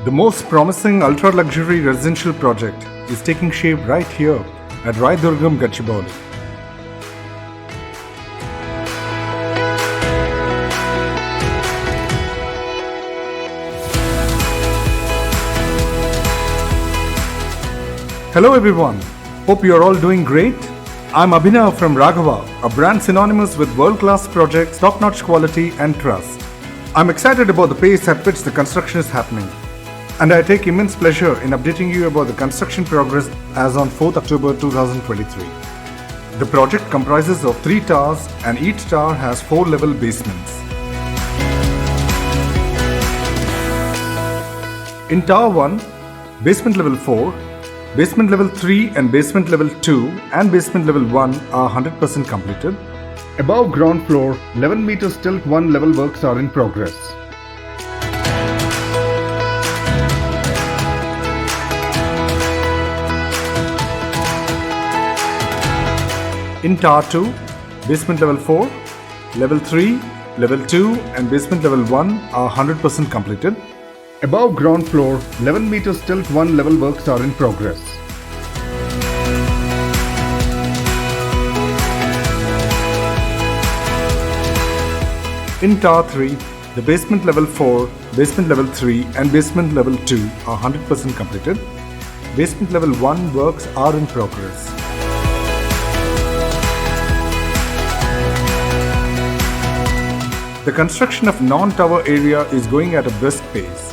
The most promising ultra-luxury residential project is taking shape right here at Raidurgam, Gachibowli. Hello everyone, hope you are all doing great. I'm Abhinav from Raghava, a brand synonymous with world-class projects, top-notch quality and trust. I'm excited about the pace at which the construction is happening. And I take immense pleasure in updating you about the construction progress as on 4th October 2023. The project comprises of 3 towers and each tower has 4 level basements. In Tower 1, basement level 4, basement level 3 and basement level 2 and basement level 1 are 100% completed. Above ground floor, 11 meters tilt 1 level works are in progress. In Tower 2, basement level 4, level 3, level 2 and basement level 1 are 100% completed. Above ground floor, 11 meters tilt 1 level works are in progress. In Tower 3, the basement level 4, basement level 3 and basement level 2 are 100% completed. Basement level 1 works are in progress. The construction of non-tower area is going at a brisk pace.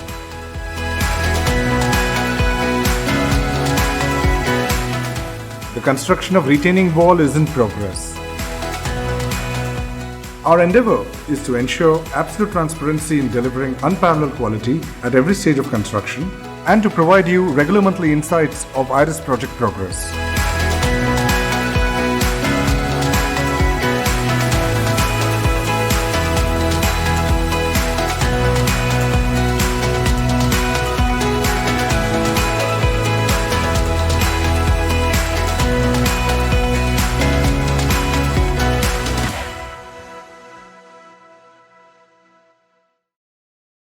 The construction of retaining wall is in progress. Our endeavor is to ensure absolute transparency in delivering unparalleled quality at every stage of construction and to provide you regular monthly insights of IRIS project progress.